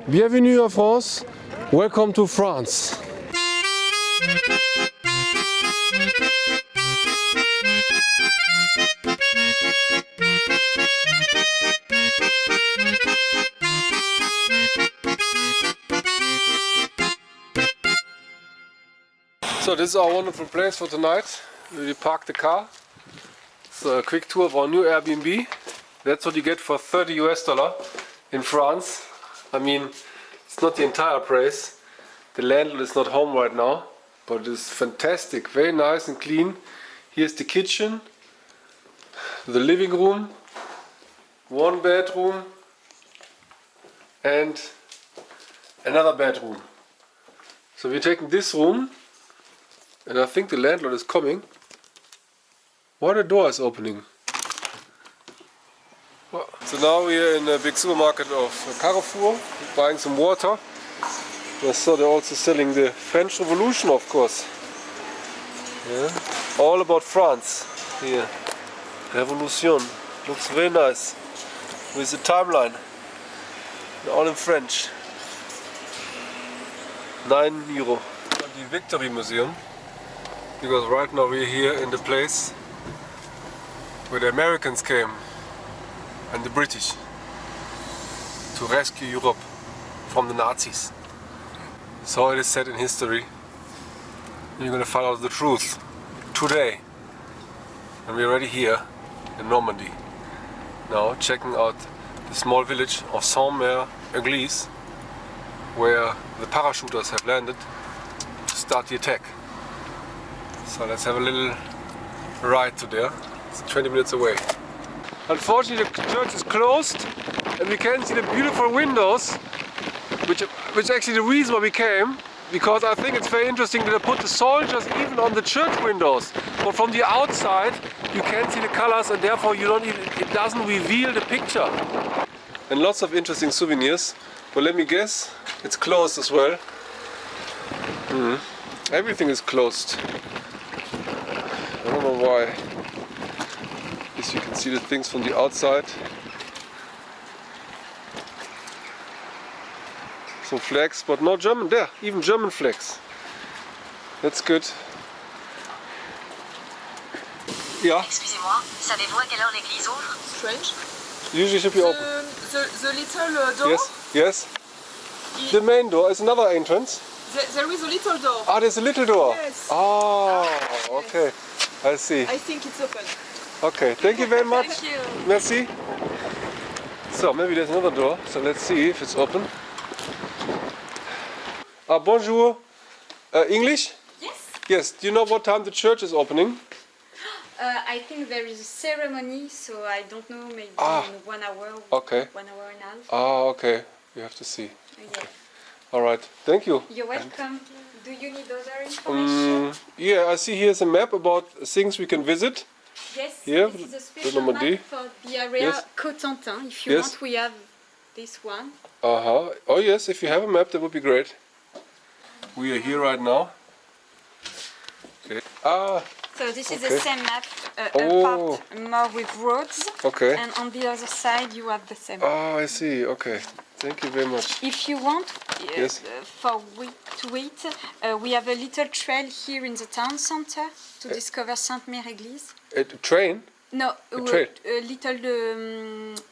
Bienvenue en France. Welcome to France. So this is our wonderful place for tonight. We parked the car. It's a quick tour of our new Airbnb. That's what you get for $30 in France. I mean, it's not the entire price. The landlord is not home right now, but it is fantastic, very nice and clean. Here's the kitchen, the living room, one bedroom and another bedroom. So we're taking this room, and I think the landlord is coming. Why the door is opening? So now we are in a big supermarket of Carrefour, buying some water. I saw they're also selling the French Revolution, of course. Yeah. All about France here. Revolution. Looks very nice. With the timeline. All in French. €9. The Victory Museum. Because right now we're here in the place where the Americans came. And the British to rescue Europe from the Nazis. So it is said in history. You're going to find out the truth today. And we're already here in Normandy. Now checking out the small village of Sainte-Mère-Église, where the parachuters have landed to start the attack. So let's have a little ride to there. It's 20 minutes away. Unfortunately, the church is closed, and we can't see the beautiful windows, which is actually the reason why we came, because I think it's very interesting that they put the soldiers even on the church windows. But from the outside, you can't see the colors, and therefore it doesn't reveal the picture. And lots of interesting souvenirs. But let me guess, it's closed as well. Everything is closed. I don't know why. You can see the things from the outside. Some flags, but no German. There, even German flags. That's good. Yeah. Excusez-moi, savez-vous à quelle heure l'église ouvre? Strange. Usually should be open. The little door? Yes, yes. The main door is another entrance. There is a little door. Ah, there's a little door. Yes. Oh, okay. I see. I think it's open. Okay, thank you very much. Thank you. Merci. So, maybe there's another door, so let's see if it's open. Ah, bonjour. English? Yes. Yes, do you know what time the church is opening? I think there is a ceremony, so I don't know, maybe in 1 hour, Okay. 1 hour and a half. Ah, okay. You have to see. Yeah. All right. Thank you. You're welcome. Do you need other information? Yeah, I see here's a map about things we can visit. Yes, Here, this is a the special Normandy. map for the area Yes. Cotentin. If you Yes. want, we have this one. Uh-huh. Oh yes, if you have a map, that would be great. We are here right now. Okay. Ah, So this is Okay. the same map, a Oh. part more with roads, okay. and on the other side you have the same. Oh, I see. Okay. Thank you very much. If you want, Yes. to eat, we have a little trail here in the town center to discover Sainte-Mère-Église. A train? No, trail? a little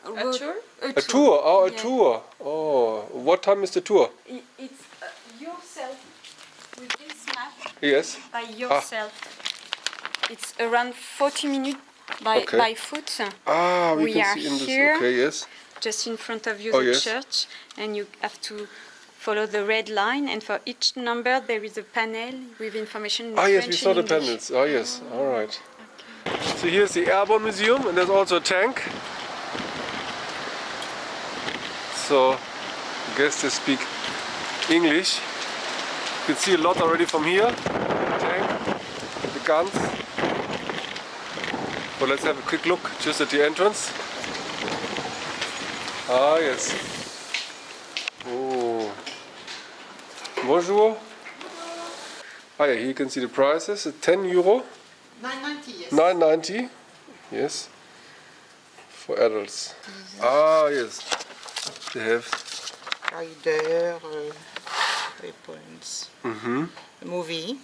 road. tour? A tour? Oh, a Yeah. tour. Oh, what time is the tour? It's yourself with this map Yes. by yourself. It's around 40 minutes Okay. by foot. Ah, we We can are see in this. here. Okay, yes. Just in front of you, Oh, the yes. church, and you have to follow the red line. And for each number, there is a panel with information in Ah, yes, French we saw and the English. panels. Oh, yes. All right. So here's the Airborne Museum, and there's also a tank. So, I guess they speak English. You can see a lot already from here. The tank, the guns. But let's have a quick look just at the entrance. Ah, yes. Oh. Bonjour. Ah, yeah, here you can see the prices. €10. €9.90, yes. €9.90. Yes. For adults. Ah, yes. They have rider, weapons, movie,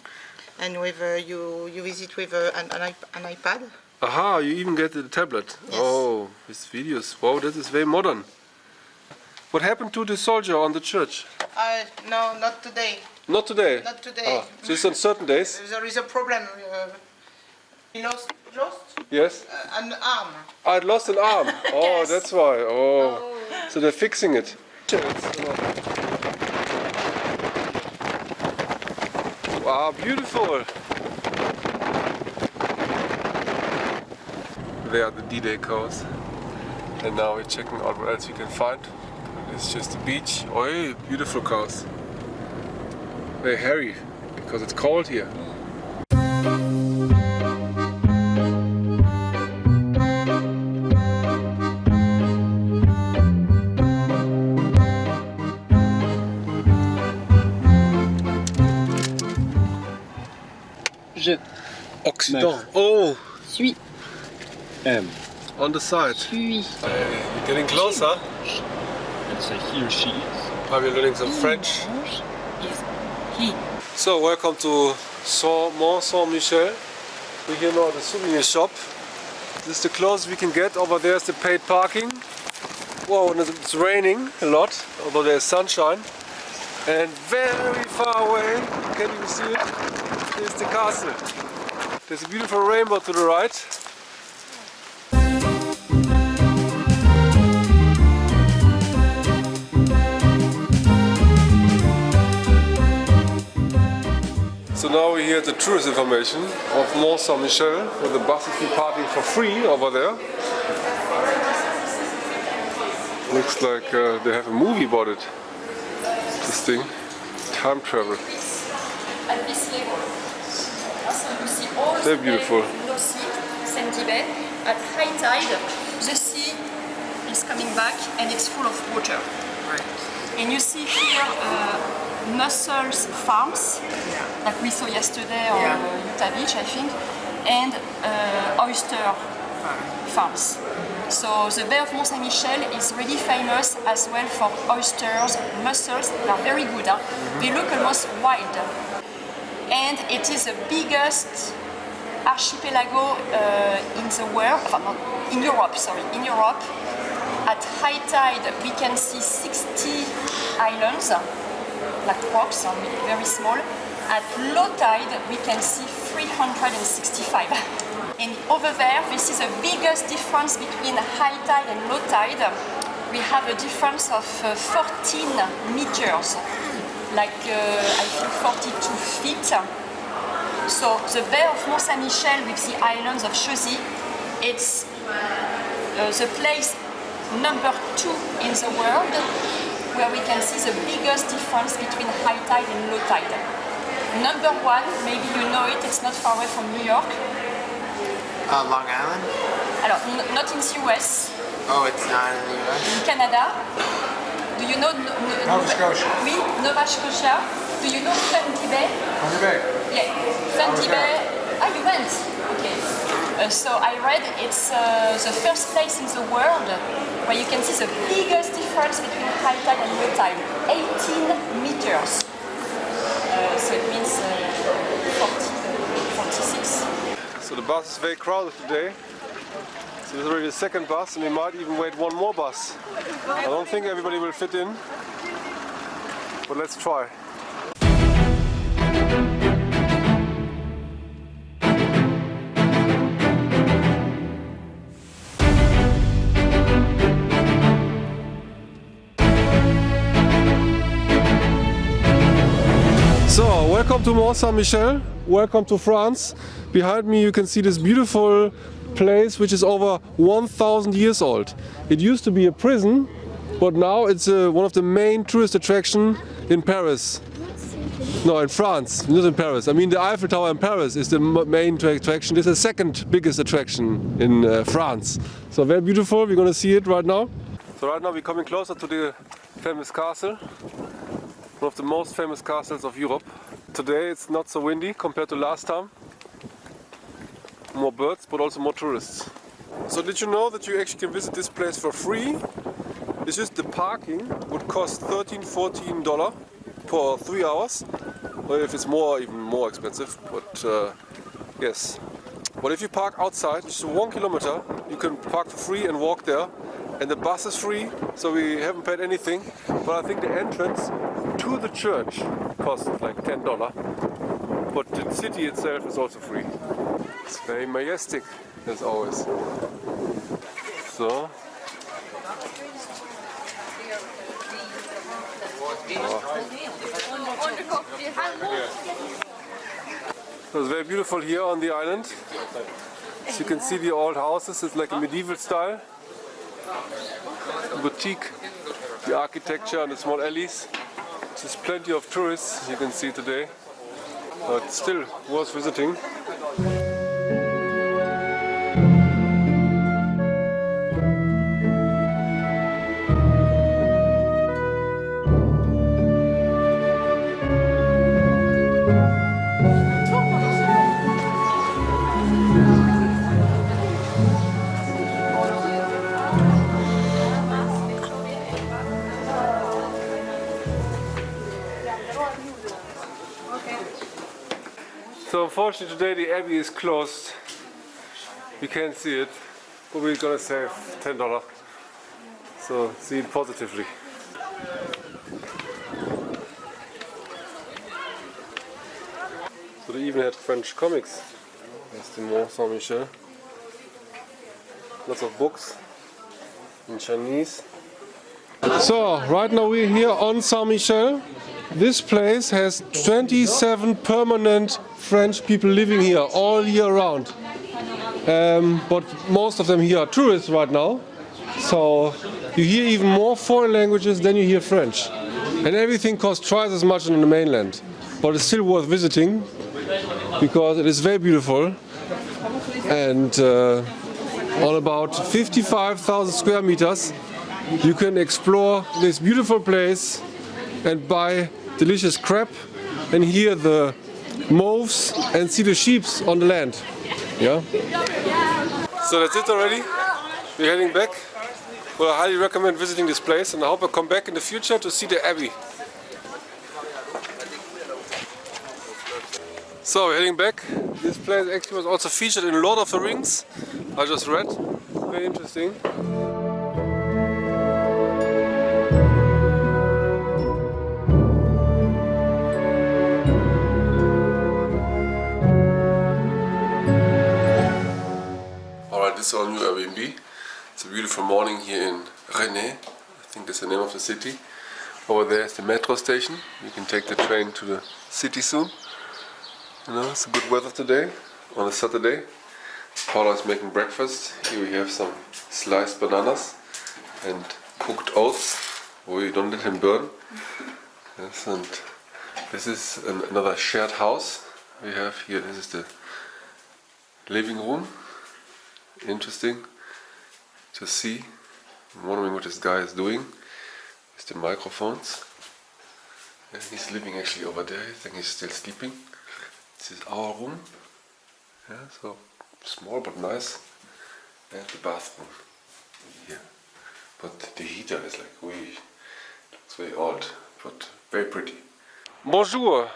and with you visit with an iPad. Aha, you even get the tablet. Yes. Oh, with videos. Wow, that is very modern. What happened to the soldier on the church? No, not today. Not today? Not today. Ah, just on certain days? There is a problem. He lost Yes? an arm. I'd lost an arm. Oh, Yes. that's why. Oh. So they're fixing it. Wow, beautiful. They are the D-Day cars. And now we're checking out what else we can find. It's just the beach. Oh, hey, beautiful cars. Very hairy, because it's cold here. Je Occident. Oh, suis. on the side. Suis. We're getting closer. And say he or she is. We're learning some French. Is he. So, welcome to Mont Saint-Michel. We're here now at the souvenir shop. This is the closest we can get. Over there is the paid parking. Whoa, and it's raining a lot, although there's sunshine. And very far away, can you see it? Is the castle. There's a beautiful rainbow to the right. So now we're here at the tourist information of Mont Saint-Michel, where the bus is departing for free over there. Looks like they have a movie about it. This thing, time travel. At this level. So you see all They're the beautiful. no sea, sandy bed. At high tide, the sea is coming back and it's full of water. And you see here mussels farms, like we saw yesterday on Utah Beach, I think, and oyster farms. So the Bay of Mont Saint-Michel is really famous as well for oysters, mussels. They are very good. Huh? They look almost wild. And it is the biggest archipelago in the world, in Europe, sorry, in Europe. At high tide we can see 60 islands, like rocks, very small. At low tide we can see 365. And over there, this is the biggest difference between high tide and low tide. We have a difference of 14 meters, like I think 42 feet. So the Bay of Mont Saint-Michel with the islands of Chauzy, it's the place number 2 in the world where we can see the biggest difference between high tide and low tide. Number 1, maybe you know it, it's not far away from New York. Long Island? Alors, not in the US. Oh, it's not in the US? In Canada. Do you know Nova Scotia. Oui, Nova Scotia. Do you know Fundy Bay? Fundy Bay. Yeah, Fundy Bay. Ah, you went? Okay. So I read it's the first place in the world where you can see the biggest difference between high tide and low tide. 18 meters. So it means 46. So the bus is very crowded today. So there's already the second bus and we might even wait one more bus. I don't think everybody will fit in, but let's try. So, welcome to Mont Saint-Michel, welcome to France. Behind me you can see this beautiful place which is over 1,000 years old. It used to be a prison, but now it's one of the main tourist attractions in Paris. No, in France, not in Paris. I mean the Eiffel Tower in Paris is the main attraction. This is the second biggest attraction in France. So very beautiful, we're going to see it right now. So right now we're coming closer to the famous castle. One of the most famous castles of Europe. Today it's not so windy compared to last time. More birds, but also more tourists. So did you know that you actually can visit this place for free It's just the parking would cost $13–14 for 3 hours. Or if it's more, even more expensive. But yes. But if you park outside, it's 1 kilometer, you can park for free and walk there. And the bus is free, so we haven't paid anything. But I think the entrance to the church costs like $10. But the city itself is also free. It's very majestic, as always. So. So it's very beautiful here on the island. As you can see the old houses, it's like a medieval style. Boutique, the architecture and the small alleys. There's plenty of tourists you can see today, but still worth visiting. So unfortunately today the Abbey is closed. You can't see it, but we're gonna save $10. So see it positively. So they even had French comics. That's the Mont Saint-Michel. Lots of books in Chinese. So right now we're here on Saint-Michel. This place has 27 permanent French people living here all year round. But most of them here are tourists right now. So you hear even more foreign languages than you hear French. And everything costs twice as much on the mainland. But it's still worth visiting because it is very beautiful. And on about 55,000 square meters you can explore this beautiful place and buy delicious crab and hear the moves and see the sheep on the land. Yeah. So that's it already. We're heading back. Well, I highly recommend visiting this place and I hope I come back in the future to see the Abbey. So we're heading back. This place actually was also featured in Lord of the Rings. I just read. Very interesting. This is our new Airbnb. It's a beautiful morning here in Rennes. I think that's the name of the city. Over there is the metro station. You can take the train to the city soon. You know, it's a good weather today on a Saturday. Paula is making breakfast. Here we have some sliced bananas and cooked oats. We don't let him burn. Yes, and this is another shared house we have here. This is the living room. Interesting to see. I'm wondering what this guy is doing with the microphones. Yeah, he's living actually over there. I think he's still sleeping. This is our room. Yeah, so small but nice. And the bathroom here. But the heater is like it's very old, but very pretty. Bonjour!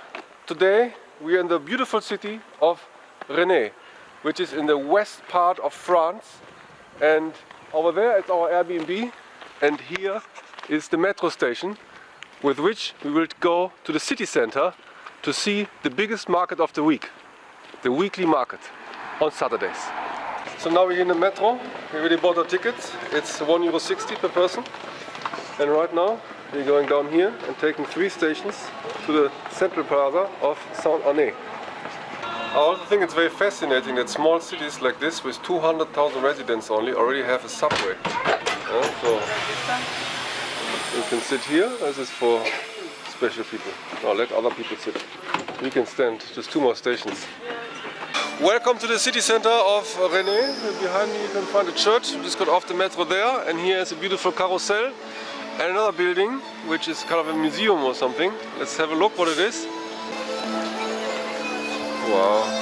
Today we are in the beautiful city of Rennes, which is in the west part of France, and over there is our Airbnb, and here is the metro station with which we will go to the city center to see the biggest market of the week, the weekly market on Saturdays. So now we're in the metro. We already bought our tickets. It's €1.60 per person, and right now we're going down here and taking 3 stations to the central plaza of Saint-Malo. I also think it's very fascinating that small cities like this with 200,000 residents only already have a subway. So you can sit here. This is for special people. Now let other people sit. You can stand. Just 2 more stations. Welcome to the city center of Rennes. Behind me you can find a church. We just got off the metro there, and here is a beautiful carousel and another building which is kind of a museum or something. Let's have a look what it is. Wow.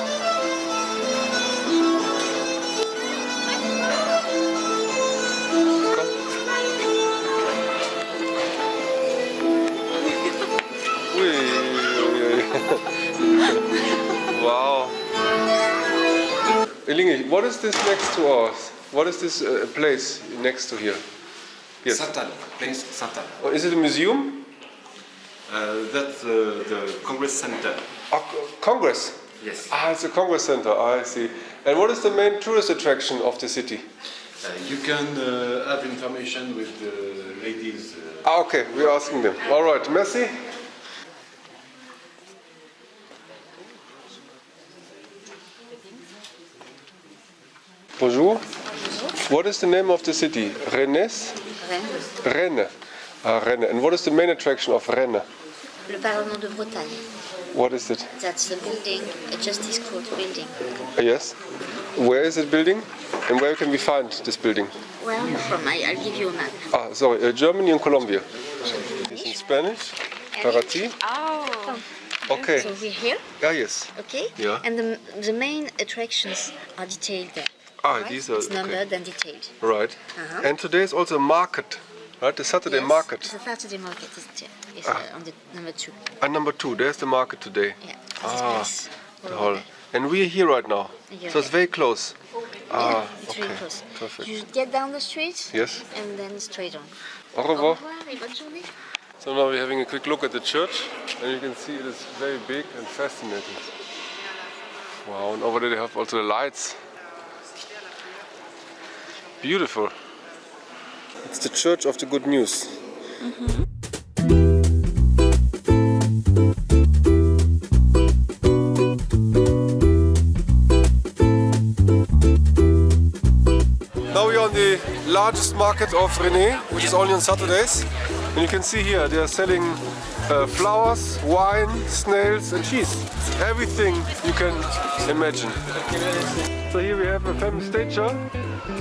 Elinge, what is this next to us? What is this place next to here? Yes. Sainte-Malo, place Sainte-Malo. Oh, is it a museum? That's the Congress Center. Congress? Yes. Ah, it's a Congress Center, I see. And what is the main tourist attraction of the city? You can have information with the ladies. Okay, we're asking them. All right, merci. Bonjour. What is the name of the city? Rennes? Rennes. Rennes. And what is the main attraction of Rennes? Le Parlement de Bretagne. What is it? That's the building, a justice court building. Yes. Where is it building? And where can we find this building? Where are you from? I'll give you a map. Ah, sorry, Germany and Colombia. It's in Spanish. Parati. Oh. Okay. So we're here, Ah, yes. okay? Yeah. And the main attractions are detailed there. Ah, right? these are It's numbered and detailed. Right. Uh-huh. And today is also a market, right? The Saturday Yes, market. The Saturday market is on the number 2. And number 2, there's the market today. Yeah. Ah, This the place. hall. And we're here right now. You're So it's here. very close. Yeah, it's okay. really close. Perfect. You get down the street Yes. and then straight on. Au Au revoir. revoir et bonne journée. So now we're having a quick look at the church, and you can see it is very big and fascinating. Wow, and over there they have also the lights. Beautiful. It's the Church of the Good News. Now we are on the largest market of Rennes, which is only on Saturdays. And you can see here they are selling flowers, wine, snails and cheese. Everything you can imagine. So here we have a famous statue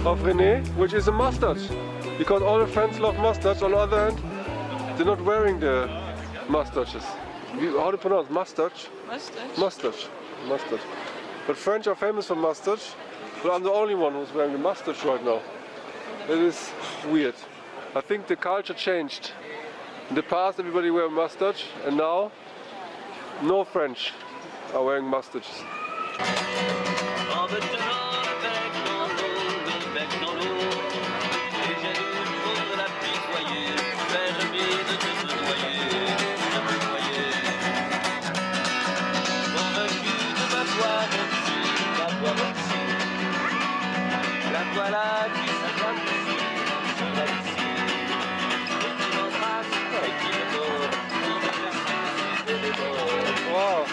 of Rennes, which is a mustache. Because all the French love mustache. On the other hand, they're not wearing the mustaches. How do you pronounce mustache? Mustache. Mustache. Mustache. But French are famous for mustache. But I'm the only one who's wearing the mustache right now. It is weird. I think the culture changed. In the past everybody wear a mustache, and now no French are wearing mustaches. Wow.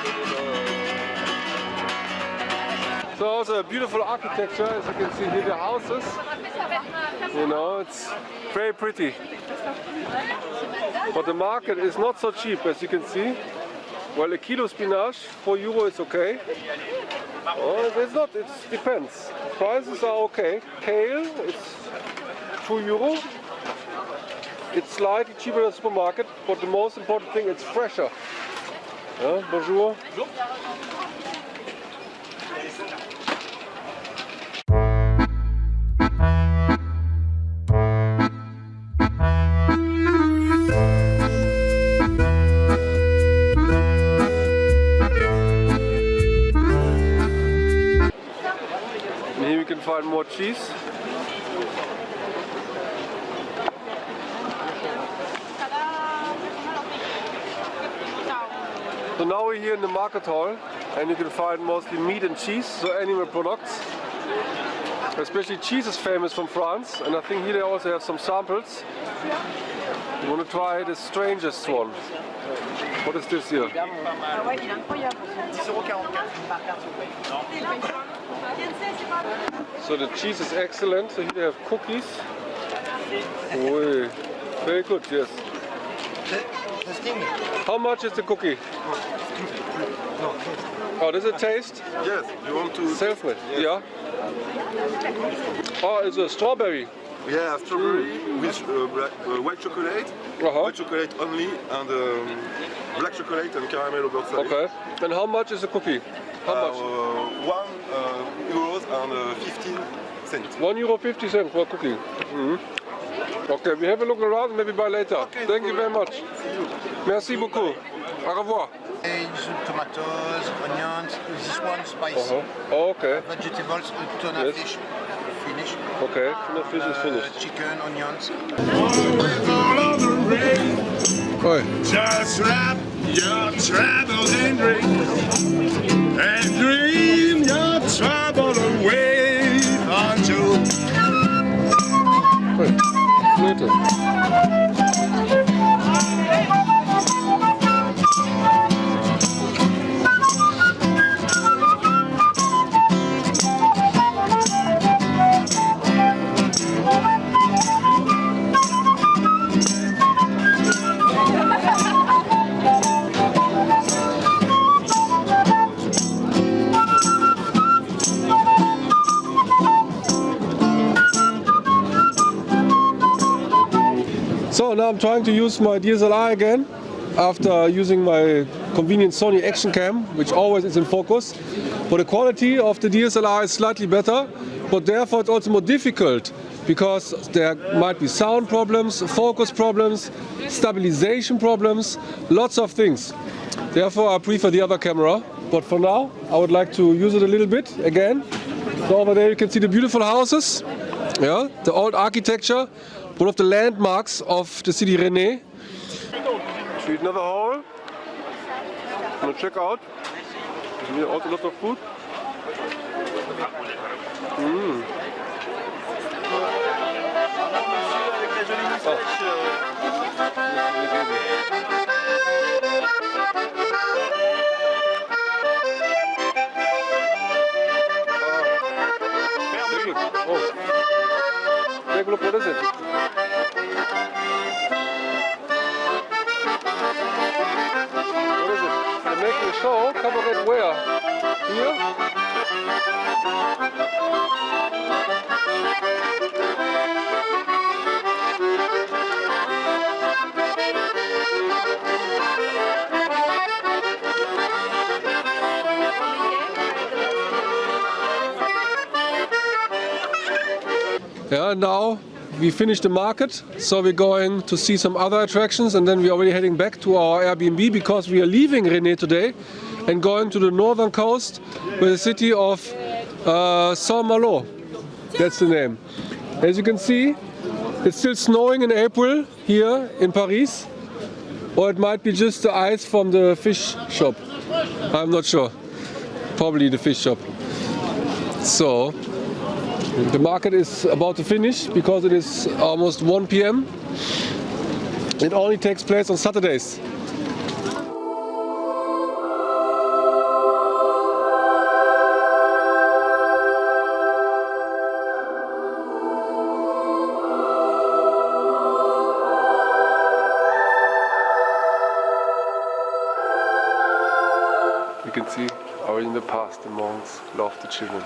So also a beautiful architecture, as you can see here, the houses. You know, it's very pretty. But the market is not so cheap, as you can see. Well, a kilo spinach, €4 is okay. Oh, it's not, it depends. Prices are okay. Kale, it's €2. It's slightly cheaper than the supermarket, but the most important thing, it's fresher. Yeah, bonjour. And here we can find more cheese. So now we're here in the market hall, and you can find mostly meat and cheese, so animal products. Especially cheese is famous from France, and I think here they also have some samples. You want to try the strangest one. What is this here? So the cheese is excellent. So here they have cookies. Oh, very good, yes. How much is the cookie? Oh, does it taste? Yes, you want to... Self-made, yeah. Oh, it's a strawberry. Yeah, strawberry with white chocolate, white chocolate only, and black chocolate and caramel over Versailles. Okay. And how much is the cookie? How much? €1 and 15 cents. €1.50 for a cookie. Okay, we have a look around, maybe buy later. Okay, thank you very much. Merci beaucoup. Au revoir. Tomatoes, onions, this one spicy. Okay. Vegetables, tuna fish, finish. Okay, tuna fish is finished. Chicken, onions. Oi. Just wrap your troubles in dreams and dream your trouble away until. Oi. Flöte. So now I'm trying to use my DSLR again after using my convenient Sony Action Cam, which always is in focus. But the quality of the DSLR is slightly better, but therefore it's also more difficult because there might be sound problems, focus problems, stabilization problems, lots of things. Therefore I prefer the other camera. But for now I would like to use it a little bit again. So over there you can see the beautiful houses, yeah, the old architecture. One of the landmarks of the city Rennes. To eat another hall. I'm gonna check out. There's also a lot of food. Take a look, what is it? What is it? They're making a show. Cabaret where? Here? Yeah, now we finished the market, so we're going to see some other attractions and then we're already heading back to our Airbnb because we are leaving Rennes today and going to the northern coast with the city of Saint-Malo. That's the name. As you can see, it's still snowing in April here in Paris, or it might be just the ice from the fish shop. I'm not sure. Probably the fish shop. So the market is about to finish because it is almost 1 p.m. It only takes place on Saturdays. You can see already in the past the monks loved the children.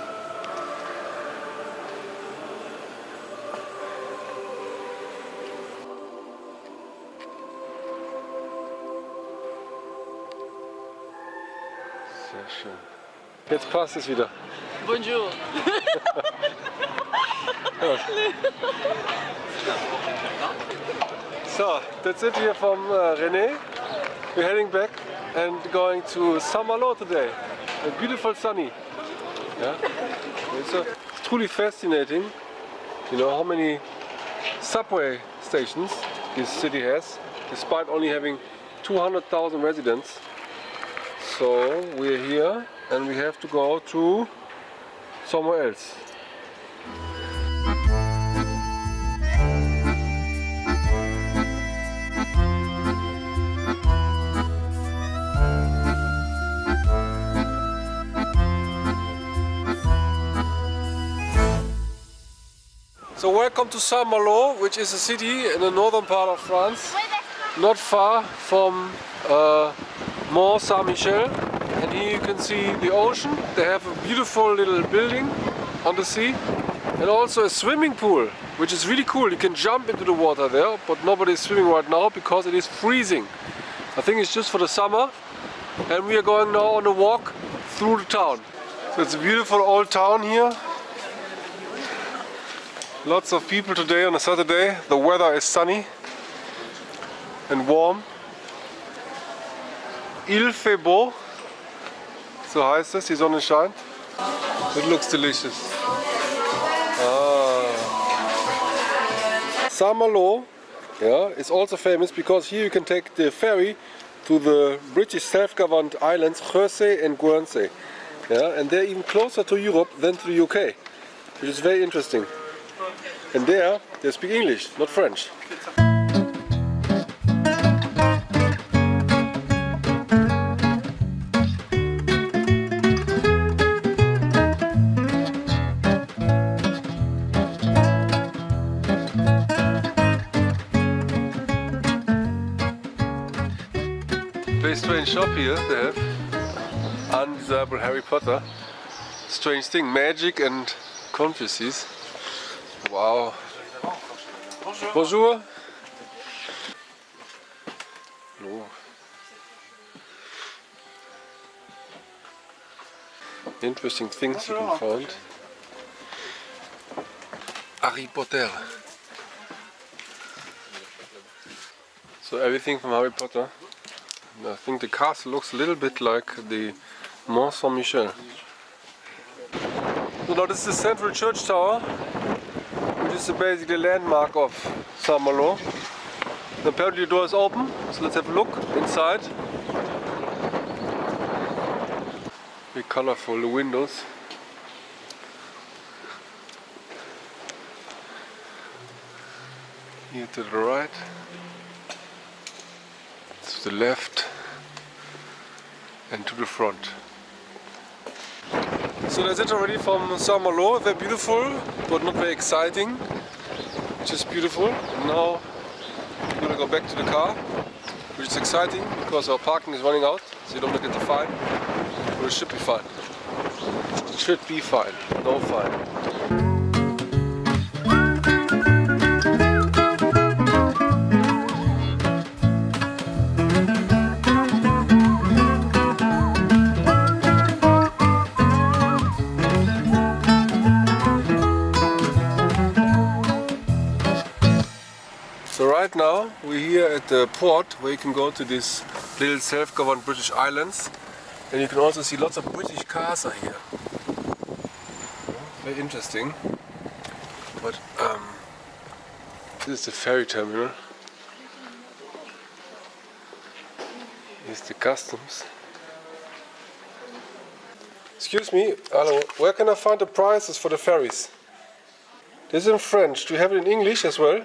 Sehr schön. Jetzt passt es wieder. Bonjour. So, that's it here from Rennes. We're heading back and going to Saint-Malo today. A beautiful sunny. Yeah. It's truly fascinating. You know how many subway stations this city has, despite only having 200,000 residents. So we're here and we have to go to somewhere else. So welcome to Saint-Malo, which is a city in the northern part of France, not far from Mont Saint-Michel. And here you can see the ocean. They have a beautiful little building on the sea and also a swimming pool, which is really cool. You can jump into the water there, but nobody is swimming right now because it is freezing. I think it's just for the summer. And we are going now on a walk through the town. So it's a beautiful old town here. Lots of people today on a Saturday. The weather is sunny and warm. Il fait beau, so heißt es, die Sonne scheint. It looks delicious. Saint-Malo, yeah, is also famous because here you can take the ferry to the British self-governed islands Jersey and Guernsey. Yeah, and they're even closer to Europe than to the UK, which is very interesting. And there, they speak English, not French. Very strange shop here they have. Undesirable Harry Potter. Strange thing, magic and Confucius. Wow. Bonjour. Bonjour. Oh. Interesting things you can find. Harry Potter. So everything from Harry Potter. I think the castle looks a little bit like the Mont Saint-Michel. So now this is the central church tower, which is basically a landmark of Saint-Malo. Apparently the door is open, so let's have a look inside. Very colorful, the windows. Here to the right. To the left and to the front. So that's it already from Saint-Malo. Very beautiful, but not very exciting. Just beautiful. And now we're gonna go back to the car, which is exciting because our parking is running out, so you don't get the fine. But it should be fine. It should be fine. No fine. So right now we're here at the port where you can go to these little self-governed British islands, and you can also see lots of British cars are here. Very interesting. But this is the ferry terminal. Here's the customs. Excuse me, hello, where can I find the prices for the ferries? This is in French. Do you have it in English as well?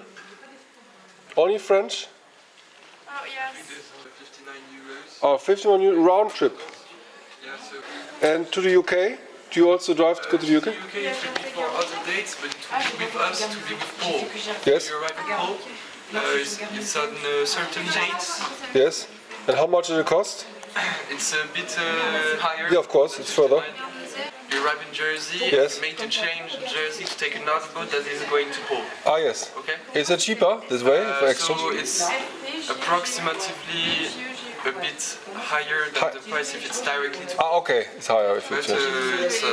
Only French? Oh, yes. 59 euros. Oh, 51 euros round trip. Yeah, so and to the UK? Do you also drive to go to the UK? To the UK it should be for other dates, but it will be with us to be with Paul. Yes. You arrive at Paul. It's on certain dates. Yes. And how much does it cost? It's a bit higher. Yeah, of course, it's further. You arrive in Jersey, yes. You make the change in Jersey to take another boat that is going to Pau. Ah, yes. Okay. Is it cheaper this way for exchange? So it's approximately a bit higher than the price if it's directly to Ah, okay. It's higher if you change. It's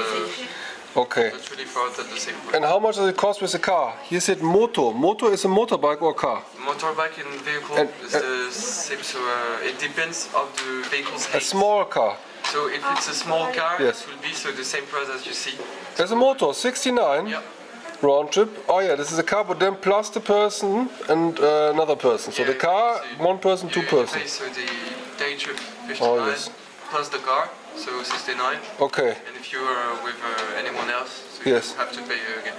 okay. not really far at the same price. And how much does it cost with a car? Here said moto. Moto is a motorbike or a car? Motorbike and vehicle is the same, so it depends of the vehicle's height. A small car. So if it's a small car, yes. it will be so the same price as you see. There's a motor, 69 yeah. round trip. Oh yeah, this is a car, but then plus the person and another person. So the car, so one person, two person. Pay, so the day trip 59 oh, yes. plus the car, so 69. Okay. And if you are with anyone else, so yes. you have to pay again.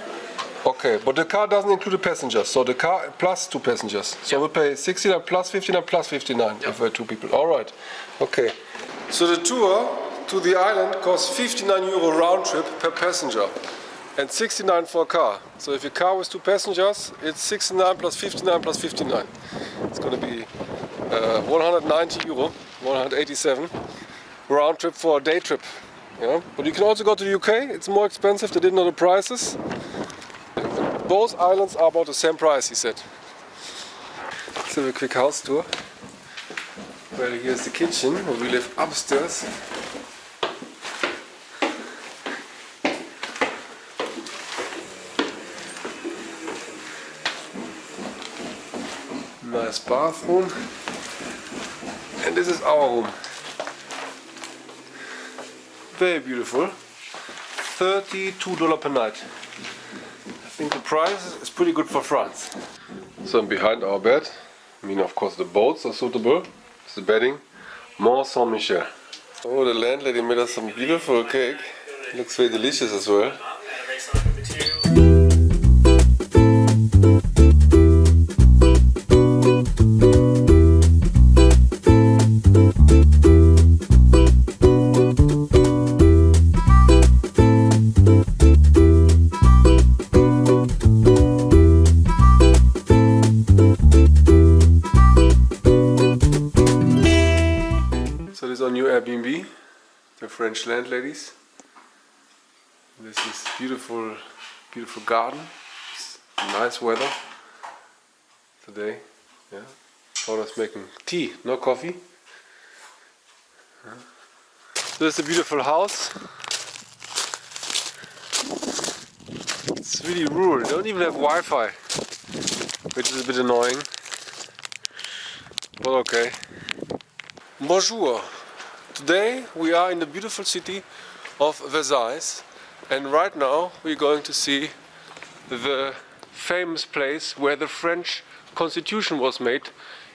Okay, but the car doesn't include the passengers, so the car plus two passengers. So we'll pay 69 plus 59 plus 59 if we're two people. All right. Okay. So the tour to the island costs 59 euro round trip per passenger and 69 for a car. So if your car with two passengers, it's 69 plus 59 plus 59. It's going to be 190 euro, 187 round trip for a day trip. Yeah? But you can also go to the UK. It's more expensive. They didn't know the prices. Both islands are about the same price, he said. Let's have a quick house tour. Well, here's the kitchen where we live upstairs. Nice bathroom. And this is our room. Very beautiful. $32 per night. I think the price is pretty good for France. So behind our bed, I mean of course the boats are suitable. It's the bedding. Mont Saint-Michel. Oh, the landlady made us some beautiful cake. Looks very delicious as well. So this is our new Airbnb, the French landladies. This is beautiful, beautiful garden. It's nice weather today. Yeah, Paula's making tea, no coffee. This is a beautiful house. It's really rural. They don't even have Wi-Fi, which is a bit annoying. But okay. Bonjour. Today we are in the beautiful city of Versailles. And right now we're going to see the famous place where the French Constitution was made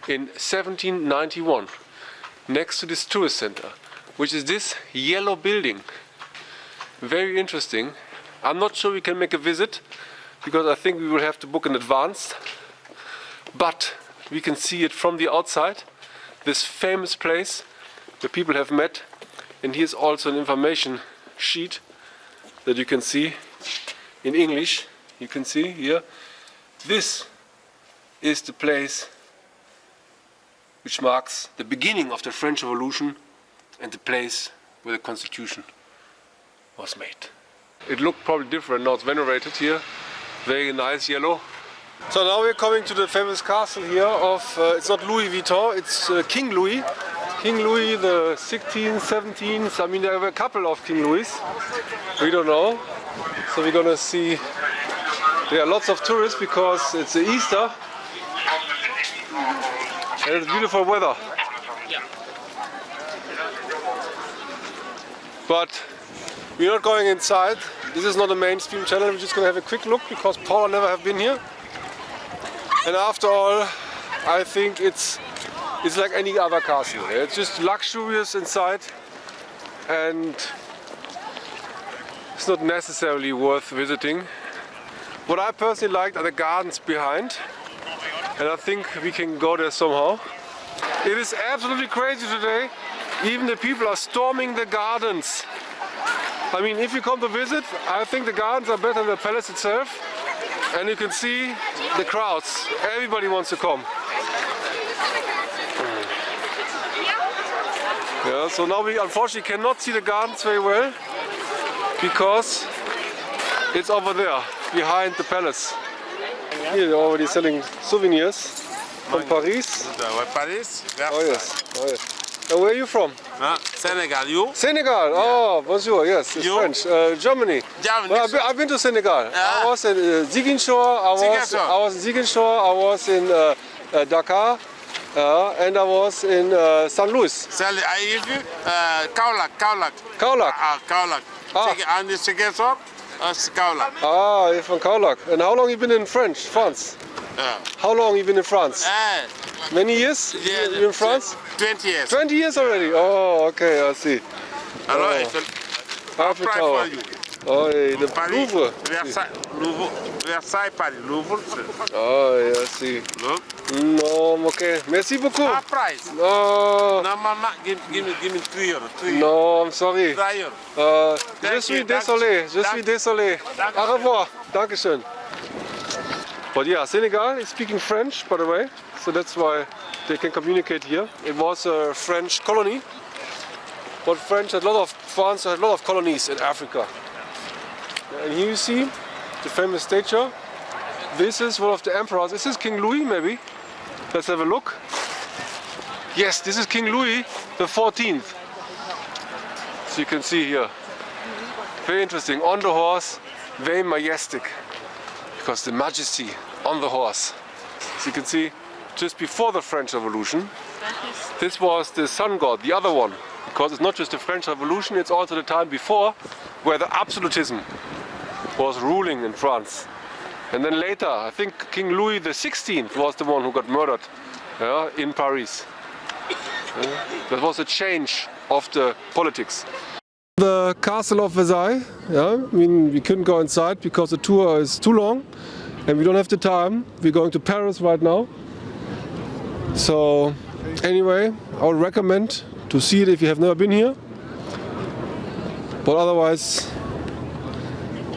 in 1791, next to this tourist center, which is this yellow building. Very interesting. I'm not sure we can make a visit because I think we will have to book in advance, but we can see it from the outside, this famous place where people have met. And here's also an information sheet that you can see in English. You can see here, this is the place which marks the beginning of the French Revolution and the place where the Constitution was made. It looked probably different, now it's venerated here, very nice yellow. So now we're coming to the famous castle here of, it's not Louis Vuitton, it's King Louis. King Louis the 16th, 17th, I mean there were a couple of King Louis, we don't know. So we're gonna see, there are lots of tourists because it's Easter and it's beautiful weather. But we're not going inside, this is not a mainstream channel, we're just gonna have a quick look because Paula never have been here. And after all, I think it's like any other castle. It's just luxurious inside and it's not necessarily worth visiting. What I personally liked are the gardens behind, and I think we can go there somehow. It is absolutely crazy today. Even the people are storming the gardens. I mean, if you come to visit, I think the gardens are better than the palace itself. And you can see the crowds. Everybody wants to come. Yeah, so now we unfortunately cannot see the gardens very well because it's over there, behind the palace. Here they're already selling souvenirs from Paris. Paris, Versailles. Oh yes, oh yes. And where are you from? Senegal, you? Senegal, oh, bonjour, yes, it's You? French. Germany. Germany. Well, I've been to Senegal. I was in Ziguinchor, I was in Ziguinchor, I was in Dakar, and I was in St. Louis. Kaolack. Kaolack. Kaolack. Ah. And the second shop, Kaolack. Ah, you're from Kaolack. And how long have you been in France? How long have you been in France? Many years? Yeah, you in France? 20 years. 20 years already? Oh, okay, I see. Alors, Eiffel Tower. Oh, the Louvre. Versailles, Paris. Louvre. Oh, yeah, I see. Look. No, okay. Merci beaucoup. Half price. No. No, mama, give me 3 euros. No, I'm sorry. 3 euros. Je suis désolé. Je suis désolé. Au revoir. Dankeschön. But yeah, Senegal is speaking French, by the way, so that's why they can communicate here. It was a French colony, but France had a lot of colonies in Africa. And here you see the famous statue. This is one of the emperors. Is this King Louis, maybe? Let's have a look. Yes, this is King Louis the 14th. So you can see here. Very interesting. On the horse, very majestic. Because the majesty on the horse. As you can see, just before the French Revolution. This was the sun god, the other one, because it's not just the French Revolution, it's also the time before where the absolutism was ruling in France. And then later, I think King Louis XVI was the one who got murdered in Paris. That was a change of the politics. The castle of Versailles, I mean, we couldn't go inside because the tour is too long and we don't have the time. We're going to Paris right now. So anyway, I would recommend to see it if you have never been here. But otherwise,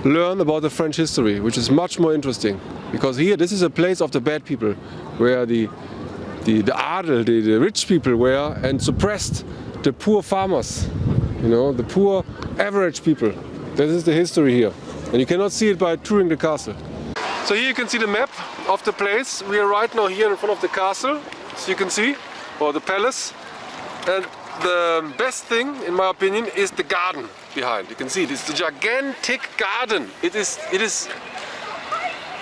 learn about the French history, which is much more interesting. Because here, this is a place of the bad people, where the adel, the rich people were, and suppressed the poor farmers. You know, the poor average people. This is the history here. And you cannot see it by touring the castle. So here you can see the map of the place. We are right now here in front of the castle, so you can see, or the palace. And the best thing, in my opinion, is the garden behind. You can see this, the gigantic garden. It is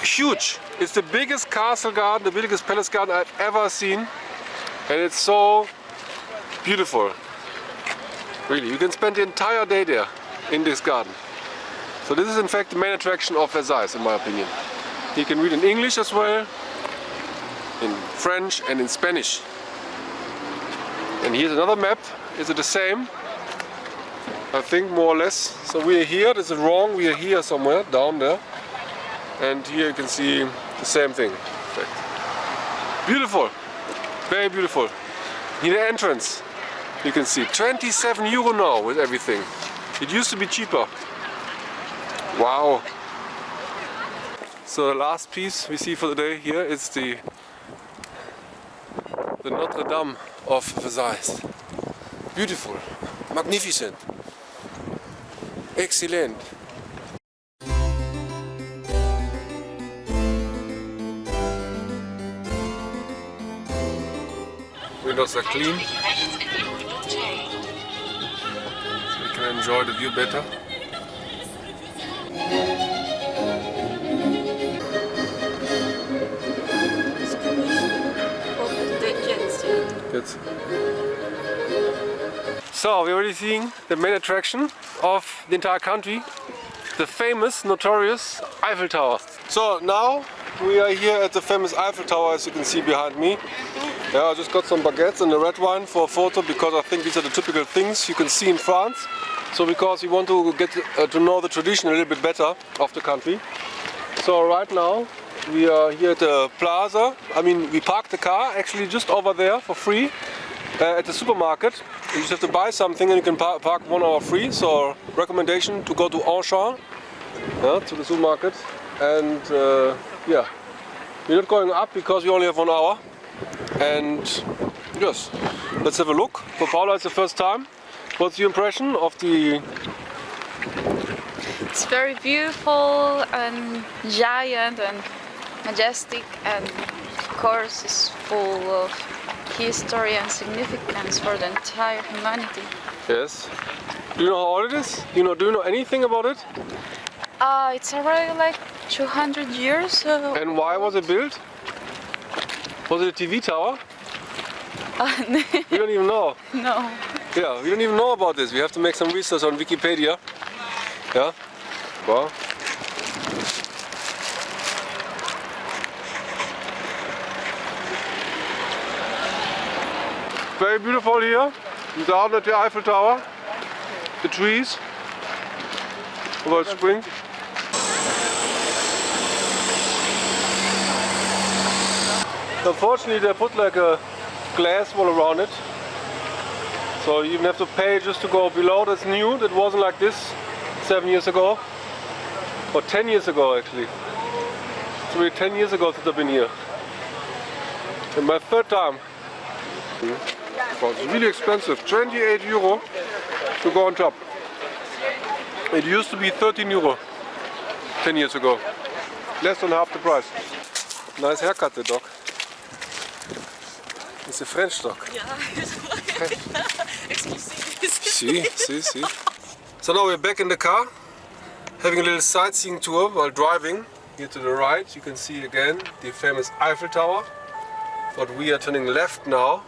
huge. It's the biggest castle garden, the biggest palace garden I've ever seen. And it's so beautiful. Really, you can spend the entire day there in this garden. So this is in fact the main attraction of Versailles, in my opinion. You can read in English as well, in French and in Spanish. And here's another map. Is it the same? I think more or less. So we are here, this is wrong, we are here somewhere, down there. And here you can see the same thing. In fact. Beautiful, very beautiful. Here the entrance. You can see 27 euro now with everything. It used to be cheaper. Wow. So the last piece we see for the day here is the Notre Dame of Versailles. Beautiful, magnificent, excellent. Windows are clean. Enjoy the view better. Good. So we're already seeing the main attraction of the entire country, the famous, notorious Eiffel Tower. So now we are here at the famous Eiffel Tower, as you can see behind me. Yeah, I just got some baguettes and a red wine for a photo because I think these are the typical things you can see in France. So because we want to get to know the tradition a little bit better of the country. So right now we are here at the plaza. I mean, we parked the car actually just over there for free at the supermarket. You just have to buy something and you can park 1 hour free. So recommendation to go to Auchan, to the supermarket. And yeah, we're not going up because we only have 1 hour. And yes, let's have a look. For Paula, it's the first time. What's your impression of the... It's very beautiful and giant and majestic, and of course it's full of history and significance for the entire humanity. Yes. Do you know how old it is? Do you know anything about it? It's already like 200 years. And why was it built? Was it a TV tower? We don't even know. No. Yeah, we don't even know about this. We have to make some research on Wikipedia. Yeah? Wow. Very beautiful here. Down at the Eiffel Tower. The trees. Over spring. Unfortunately, they put like a glass wall around it. So you even have to pay just to go below. That's new. That wasn't like this 7 years ago. Or 10 years ago actually. It's really 10 years ago since I've been here. And my third time. Well, it's really expensive. 28 euro to go on top. It used to be 13 euro 10 years ago. Less than half the price. Nice haircut, the dog. It's a French dog. See. So now we're back in the car, having a little sightseeing tour while driving. Here to the right you can see again the famous Eiffel Tower. but we are turning left now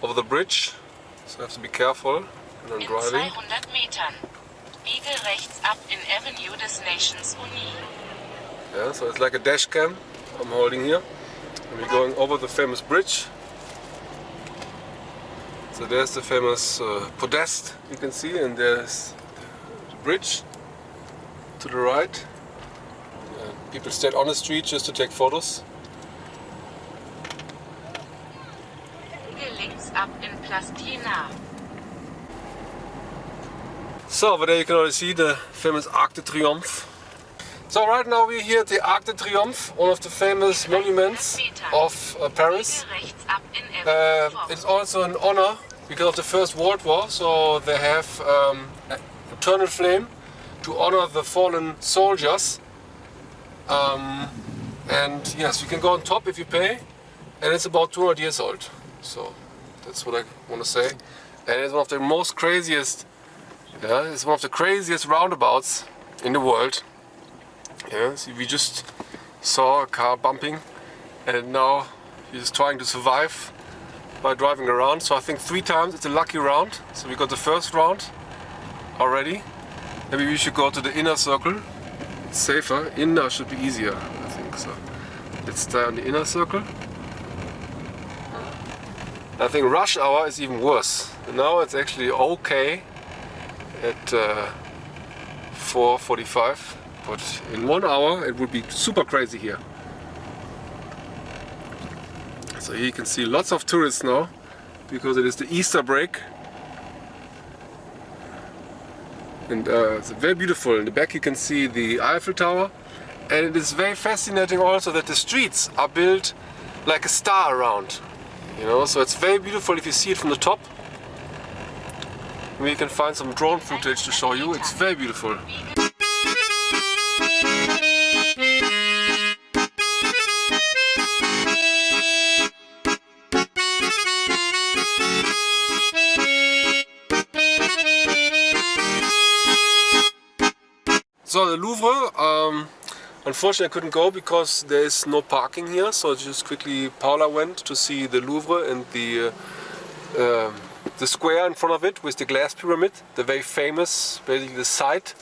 over the bridge, so I have to be careful when I'm driving. In 200 Metern. Biege rechts ab in Avenue des Nations Unis. Yeah, so it's like a dash cam I'm holding here. And we're going over the famous bridge. So there's the famous podest you can see, and there's the bridge to the right. People stand on the street just to take photos. Biege links ab in Plastina. So over there you can already see the famous Arc de Triomphe. So right now we're here at the Arc de Triomphe, one of the famous monuments of Paris. It's also an honor because of the First World War, so they have eternal flame to honor the fallen soldiers. And yes, you can go on top if you pay, and it's about 200 years old. So that's what I want to say. And it's one of the most craziest, it's one of the craziest roundabouts in the world. Yeah, see, we just saw a car bumping, and now he's trying to survive by driving around. So I think 3 times it's a lucky round. So we got the first round already. Maybe we should go to the inner circle. It's safer. Inner should be easier, I think so. Let's stay on the inner circle. I think rush hour is even worse. Now it's actually okay at 4:45. But in 1 hour it would be super crazy here. So here you can see lots of tourists now because it is the Easter break. And it's very beautiful. In the back you can see the Eiffel Tower, and it is very fascinating also that the streets are built like a star around. You know, so it's very beautiful if you see it from the top. We can find some drone footage to show you. It's very beautiful. So the Louvre, unfortunately I couldn't go because there is no parking here, so just quickly Paula went to see the Louvre and the square in front of it with the glass pyramid, the very famous, basically the site.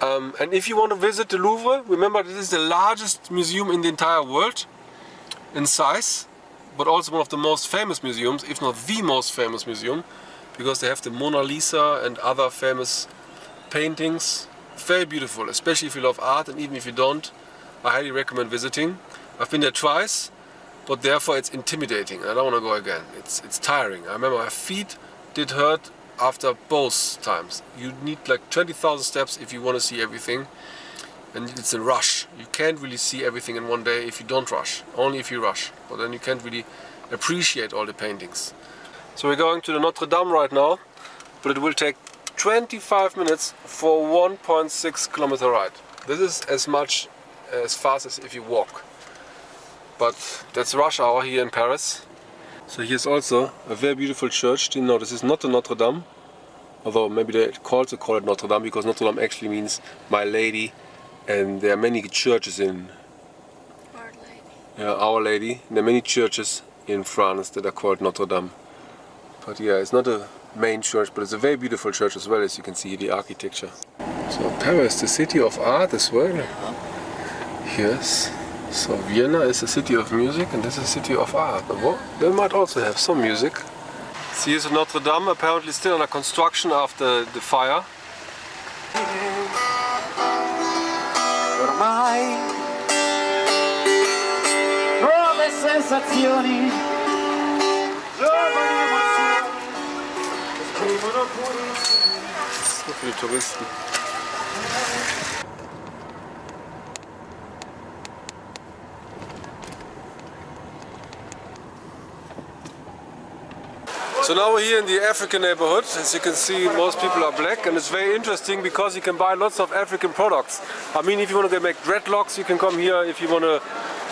And if you want to visit the Louvre, remember this is the largest museum in the entire world in size, but also one of the most famous museums, if not the most famous museum, because they have the Mona Lisa and other famous paintings. Very beautiful, especially if you love art, and even if you don't, I highly recommend visiting. I've been there twice, but therefore it's intimidating. I don't want to go again. It's tiring. I remember my feet did hurt after both times. You need like 20,000 steps if you want to see everything, and it's a rush. You can't really see everything in one day if you don't rush, only if you rush. But then you can't really appreciate all the paintings. So we're going to the Notre Dame right now, but it will take 25 minutes for 1.6 kilometer ride. This is as fast as if you walk. But that's rush hour here in Paris. So here's also a very beautiful church. You know, this is not the Notre Dame, although maybe they also call it Notre Dame because Notre Dame actually means My Lady, and there are many churches in Our Lady. Yeah, Our Lady. There are many churches in France that are called Notre Dame. But yeah, it's not a main church, but it's a very beautiful church as well, as you can see the architecture. So Paris, the city of art as well. Yes. So Vienna is a city of music, and this is a city of art. Well, they might also have some music. See, here's Notre Dame, apparently still under construction after the fire. Ormai nuove sensazioni, giovani emozioni, esprimono purissimi. So viele Touristen. So now we're here in the African neighborhood. As you can see, most people are black, and it's very interesting because you can buy lots of African products. I mean, if you want to make dreadlocks, you can come here. If you want to,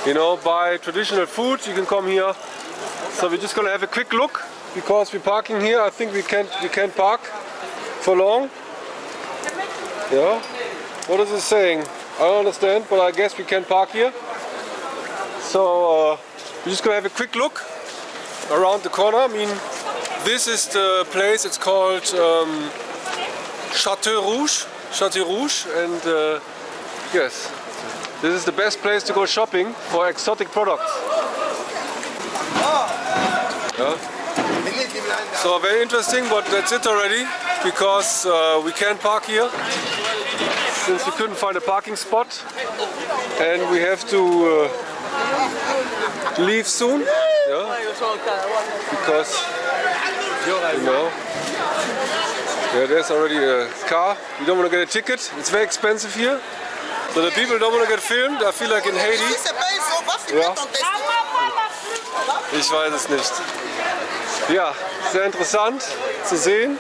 you know, buy traditional food, you can come here. So we're just going to have a quick look because we're parking here. I think we can't park for long. Yeah. What is it saying? I don't understand, but I guess we can park here. So We're just gonna have a quick look around the corner. I mean, this is the place. It's called Château Rouge, and yes, this is the best place to go shopping for exotic products. Yeah. So very interesting, but that's it already, because we can't park here since we couldn't find a parking spot, and we have to leave soon. Yeah, because you know. Yeah, there's already a car. You don't want to get a ticket. It's very expensive here. So the people don't want to get filmed. I feel like in Haiti. Ja. Ich weiß es nicht. Ja, sehr interessant zu sehen.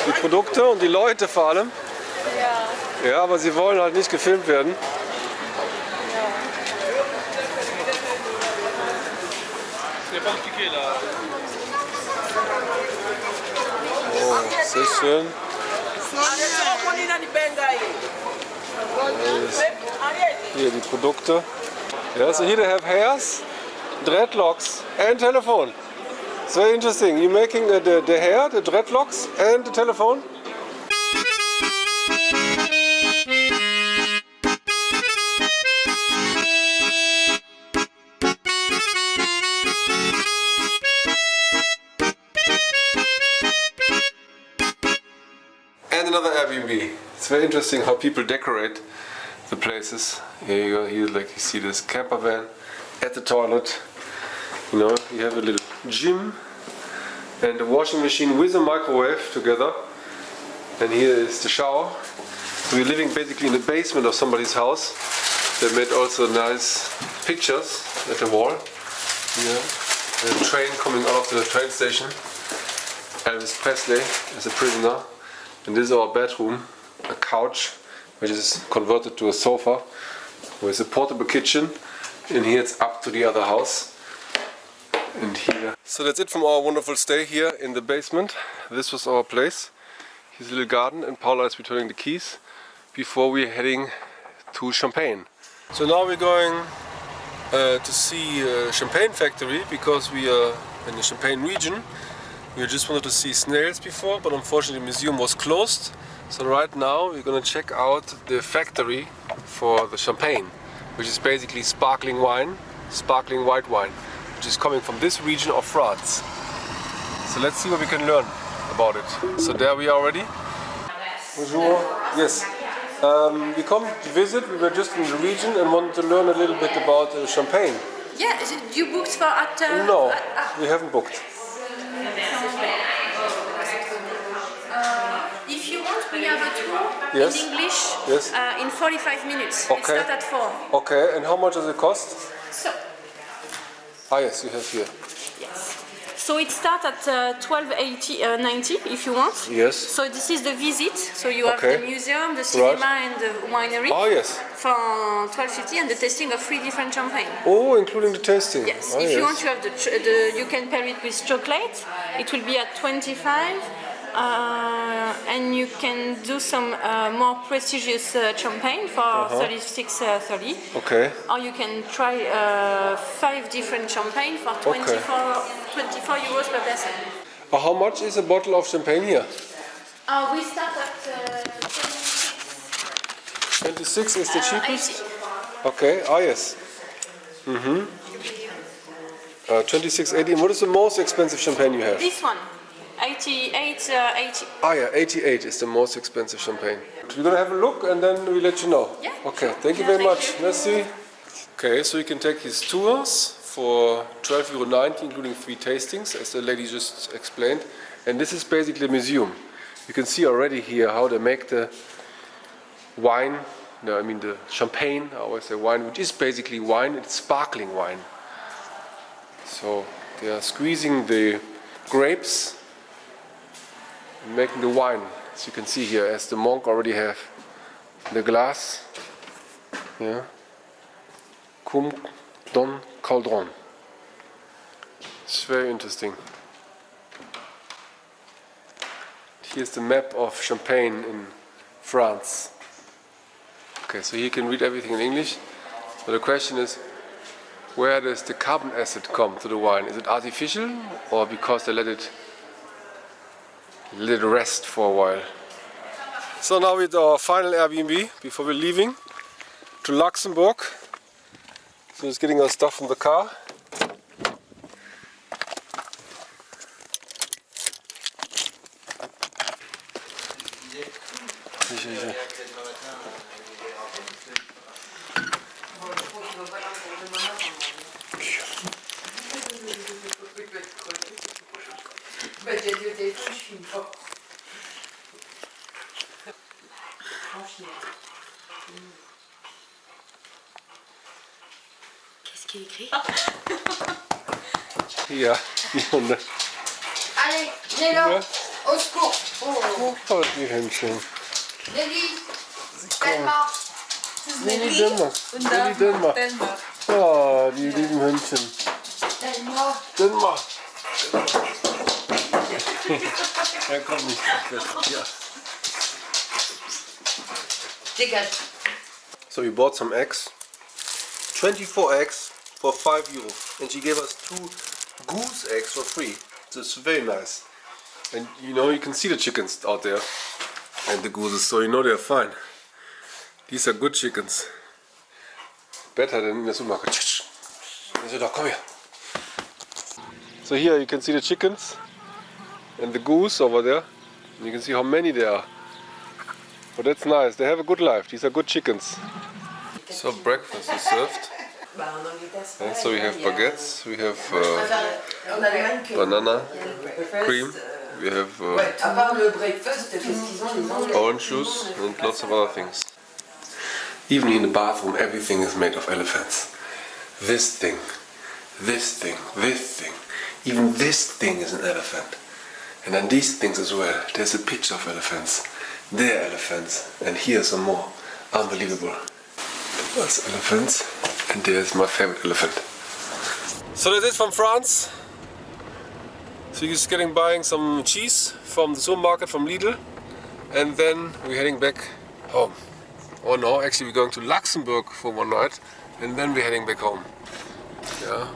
Die Produkte und die Leute vor allem. Ja, aber sie wollen halt nicht gefilmt werden. Oh, sehr schön. Hier die Produkte. Yeah, so here they have hairs, dreadlocks and telephone. It's very interesting. You're making the hair, the dreadlocks and the telephone? And another Airbnb. It's very interesting how people decorate the places. Here you go, here like you see this camper van at the toilet. You know, you have a little gym and a washing machine with a microwave together. And here is the shower. So we're living basically in the basement of somebody's house. They made also nice pictures at the wall. Yeah. And a train coming out of the train station. Elvis Presley is a prisoner. And this is our bedroom, a couch, which is converted to a sofa, with a portable kitchen. And here it's up to the other house. And here. So that's it from our wonderful stay here in the basement. This was our place. Here's a little garden, and Paula is returning the keys before we're heading to Champagne. So now we're going to see a champagne factory, because we are in the Champagne region. We just wanted to see snails before, but unfortunately the museum was closed. So right now we're going to check out the factory for the champagne, which is basically sparkling wine, sparkling white wine, which is coming from this region of France. So let's see what we can learn about it. So there we are already. Bonjour. Yes. We come to visit. We were just in the region and wanted to learn a little bit about champagne. Yeah, you booked for at... No, we haven't booked. If you want, we have a tour Yes. in English Yes. In 45 minutes. Okay. It starts at 4. Okay, and how much does it cost? So, Ah yes, you have here. yes. So it starts at 12.90 if you want. Yes. So this is the visit. So you have Okay. the museum, the cinema, Right. and the winery. Ah yes. For 12.50 and the tasting of 3 different champagne. Oh, including the tasting. Yes. Ah, If yes. you want to have you can pair it with chocolate. It will be at 25. And you can do some more prestigious champagne for 36.30. Okay. Or you can try 5 different champagne for 24 euros per person. How much is a bottle of champagne here? We start at 26. 26 is the cheapest? 80. Okay, ah yes. 26.80. What is the most expensive champagne you have? This one. 80. Ah yeah, 88 is the most expensive champagne. We're gonna have a look and then we'll let you know. Yeah. Okay, thank you very much. Merci. Okay, so you can take these tours for €12.90, including 3 tastings, as the lady just explained. And this is basically a museum. You can see already here how they make the wine, no, I mean the champagne, I always say wine, which is basically wine, it's sparkling wine. So they are squeezing the grapes and making the wine, as you can see here, as the monk already have the glass. Yeah. Cum don caldron. It's very interesting. Here's the map of Champagne in France. Okay, so here you can read everything in English. But the question is, Where does the carbon acid come to the wine? Is it artificial or because they let it rest for a while? So now with our final Airbnb before we're leaving to Luxembourg. So just getting our stuff from the car. Qu'est-ce qui est écrit? Ja, Junge. Allez, Nello, au secours. Oh, die Händchen. Nelly, Thelma. Nelly Denmark. Nelly Denmark. Oh, die lieben Hündchen. Thelma. Denmark. Er kommt nicht. Ja. Dégage. So we bought some eggs. 24 eggs for €5. And she gave us 2 goose eggs for free. So it's very nice. And you know, you can see the chickens out there. And the gooses, so you know they're fine. These are good chickens. Better than in the supermarket. Come here. So here you can see the chickens and the goose over there. And you can see how many there are. But that's nice, they have a good life. These are good chickens. So breakfast is served. And so we have baguettes, we have banana, cream, we have orange juice and lots of other things. Even in the bathroom everything is made of elephants. This thing, this thing, this thing, even this thing is an elephant. And then these things as well. There's a picture of elephants. They're elephants. And here some more. Unbelievable. That's elephants. And there's my favorite elephant. So that's it from France. So you're just buying some cheese from the supermarket from Lidl. And then we're heading back home. Oh no, actually we're going to Luxembourg for one night. And then we're heading back home. Yeah.